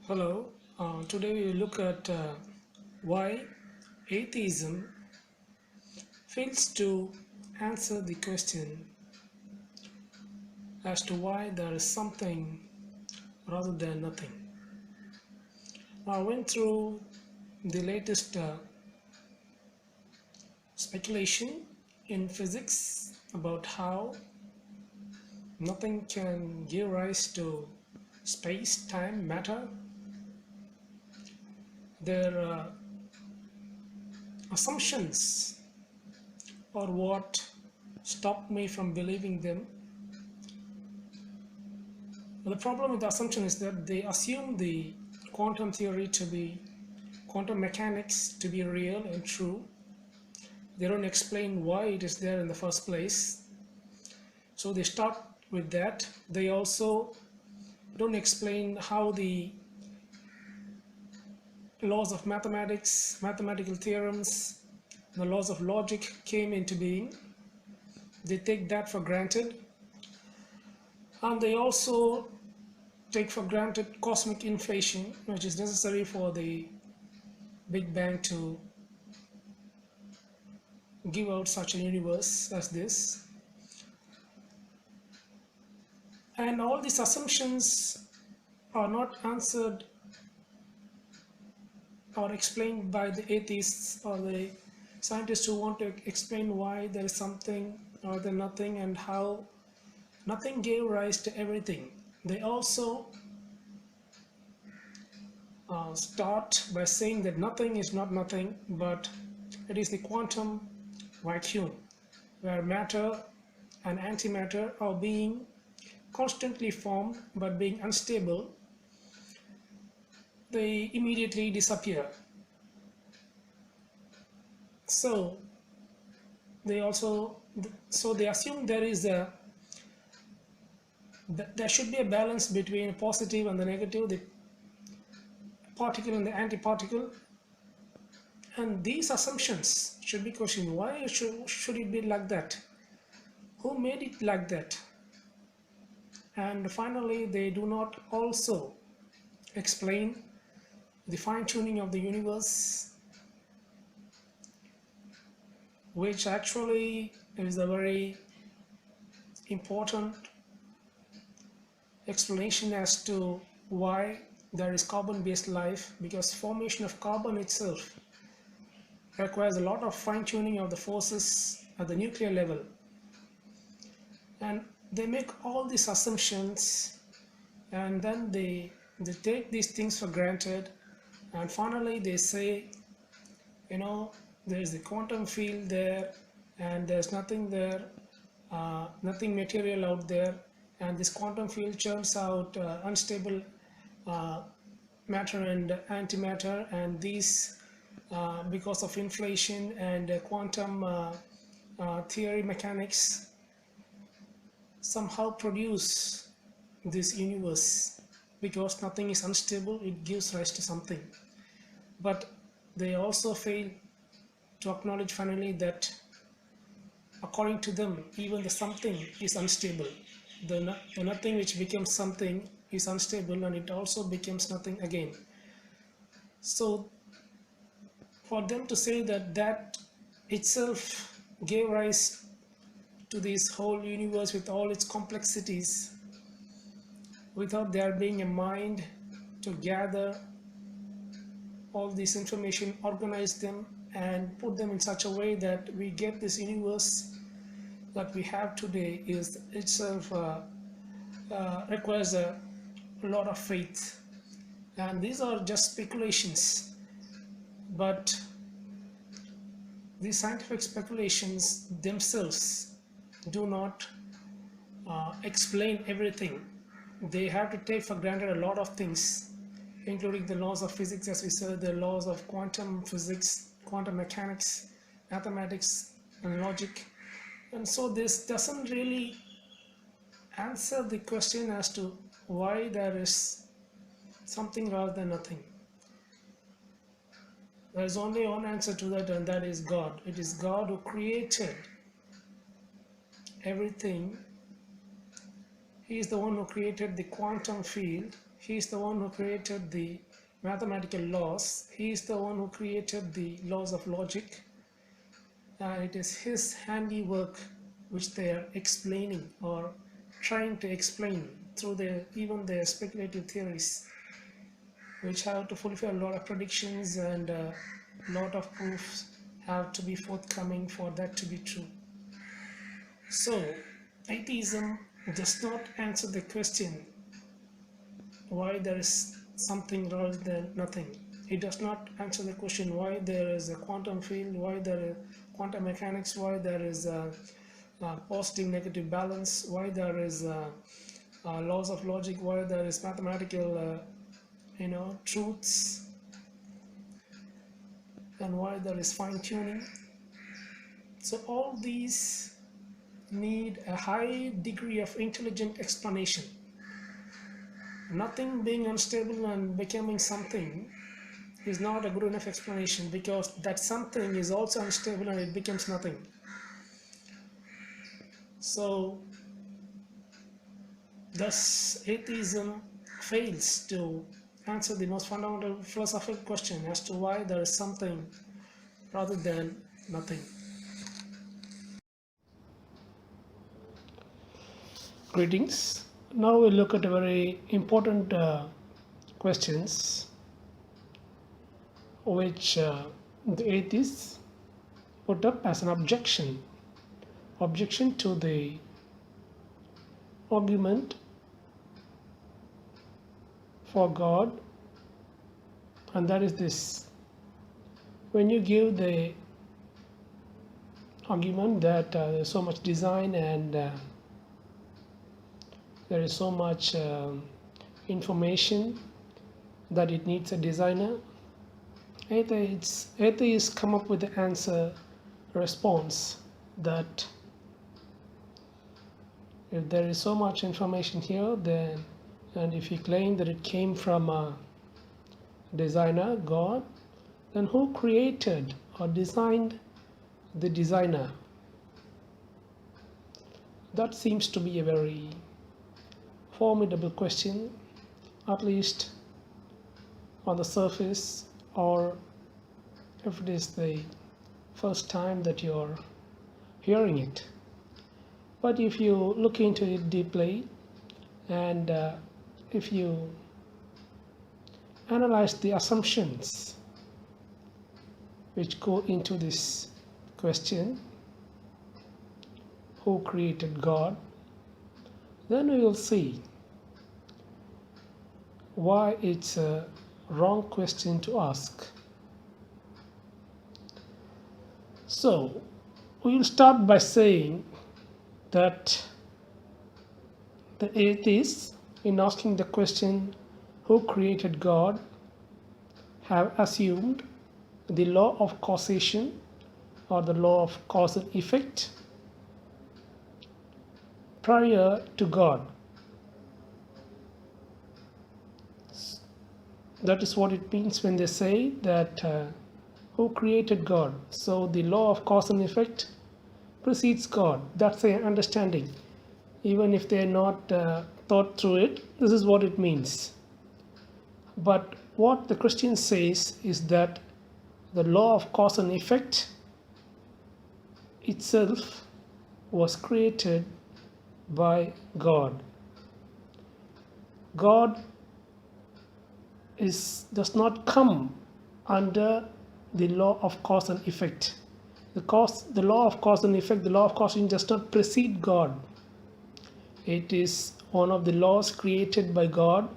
Hello, today we look at why atheism fails to answer the question as to why there is something rather than nothing. I went through the latest speculation in physics about how nothing can give rise to space, time, matter. Their assumptions or what stopped me from believing them. The problem with the assumption is that they assume the quantum theory to be quantum mechanics to be real and true. They don't explain why it is there in the first place. So they start with that. They also don't explain how the laws of mathematics, mathematical theorems, the laws of logic came into being. They take that for granted. And they also take for granted cosmic inflation, which is necessary for the Big Bang to give out such a universe as this. And all these assumptions are not answered or explained by the atheists or the scientists who want to explain why there is something or there nothing and how nothing gave rise to everything. They also start by saying that nothing is not nothing, but it is the quantum vacuum where matter and antimatter are being constantly formed but being unstable. They immediately disappear. So they assume there should be a balance between the positive and the negative, the particle and the antiparticle, and these assumptions should be questioned. Why should it be like that? Who made it like that? And finally, they do not also explain the fine-tuning of the universe, which actually is a very important explanation as to why there is carbon-based life, because formation of carbon itself requires a lot of fine-tuning of the forces at the nuclear level. And they make all these assumptions and then they take these things for granted, and finally they say, there's the quantum field there and there's nothing there, nothing material out there, and this quantum field churns out unstable matter and antimatter, and these because of inflation and quantum theory mechanics somehow produce this universe. Because nothing is unstable, it gives rise to something. But they also fail to acknowledge finally that according to them, even the something is unstable. The nothing which becomes something is unstable, and it also becomes nothing again. So for them to say that itself gave rise to this whole universe with all its complexities without there being a mind to gather all this information, organize them, and put them in such a way that we get this universe that we have today, is itself requires a lot of faith. And these are just speculations, but these scientific speculations themselves do not explain everything. They have to take for granted a lot of things, including the laws of physics, as we said, the laws of quantum physics, quantum mechanics, mathematics, and logic. And so this doesn't really answer the question as to why there is something rather than nothing. There is only one answer to that, and that is God. It is God who created everything. He is the one who created the quantum field. He is the one who created the mathematical laws. He is the one who created the laws of logic. And it is his handiwork which they are explaining or trying to explain through even their speculative theories, which have to fulfill a lot of predictions, and a lot of proofs have to be forthcoming for that to be true. So atheism does not answer the question why there is something rather than nothing. It does not answer the question why there is a quantum field, why there is quantum mechanics, why there is a positive negative balance, why there is laws of logic, why there is mathematical truths, and why there is fine tuning. So all these need a high degree of intelligent explanation. Nothing being unstable and becoming something is not a good enough explanation, because that something is also unstable and it becomes nothing. So thus atheism fails to answer the most fundamental philosophical question as to why there is something rather than nothing. Greetings. Now we'll look at a very important questions which the atheists put up as an objection to the argument for God, and that is this: when you give the argument that there's so much design and there is so much information that it needs a designer, atheists come up with the response that if there is so much information here, then, and if you claim that it came from a designer, God, then who created or designed the designer? That seems to be a very formidable question, at least on the surface, or if it is the first time that you're hearing it. But if you look into it deeply, and if you analyze the assumptions which go into this question, who created God, then we will see why it's a wrong question to ask. So we will start by saying that the atheists, in asking the question who created God, have assumed the law of causation or the law of cause and effect prior to God. That is what it means when they say that who created God. So the law of cause and effect precedes God. That's their understanding. Even if they're not thought through it, this is what it means. But what the Christian says is that the law of cause and effect itself was created by God. God does not come under the law of cause and effect. The law of cause and effect, the law of causation does not precede God. It is one of the laws created by God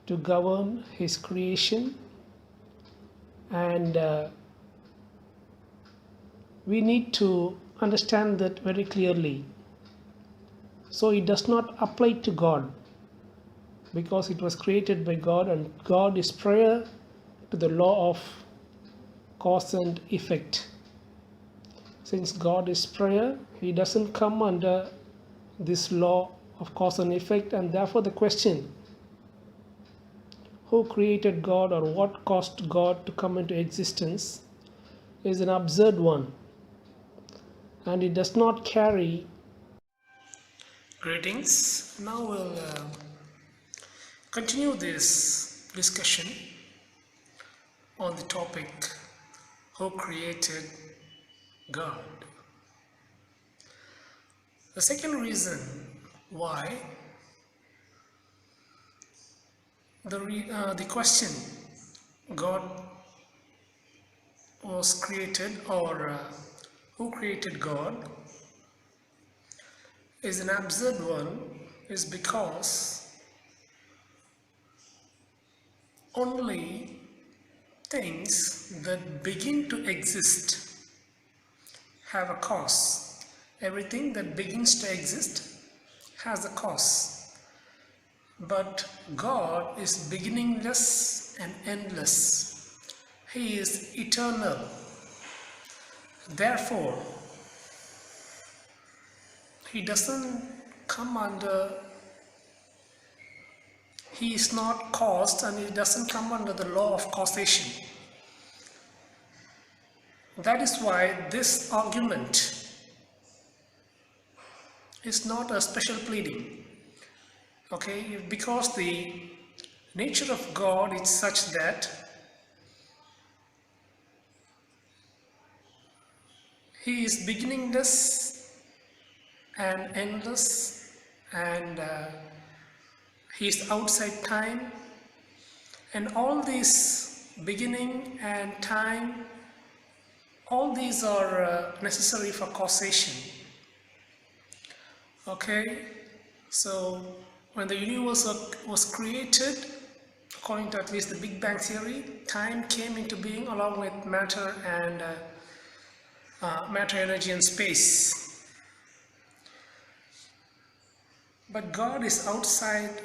to govern His creation, and we need to understand that very clearly. So it does not apply to God, because it was created by God, and God is prior to the law of cause and effect. Since God is prior, He doesn't come under this law of cause and effect, and therefore the question, who created God or what caused God to come into existence, is an absurd one, and it does not carry Greetings. Now we'll continue this discussion on the topic who created God. The second reason why the question God was created or who created God is an absurd one is because only things that begin to exist have a cause. Everything that begins to exist has a cause. But God is beginningless and endless. He is eternal. Therefore, He doesn't come under, He is not caused and He doesn't come under the law of causation. That is why this argument is not a special pleading. Okay, because the nature of God is such that He is beginningless and endless, and He is outside time, and all these beginning and time, all these are necessary for causation. Okay, so when the universe was created, according to at least the Big Bang theory, time came into being along with matter and matter, energy and space. But God is outside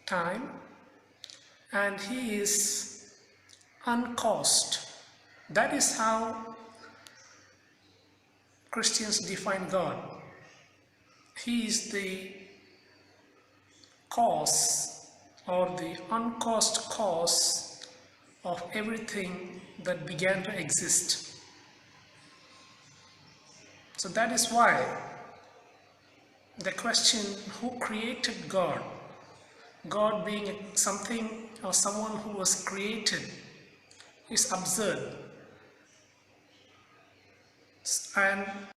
time and He is uncaused. That is how Christians define God. He is the cause or the uncaused cause of everything that began to exist. So that is why the question, who created God? God being something or someone who was created is absurd. And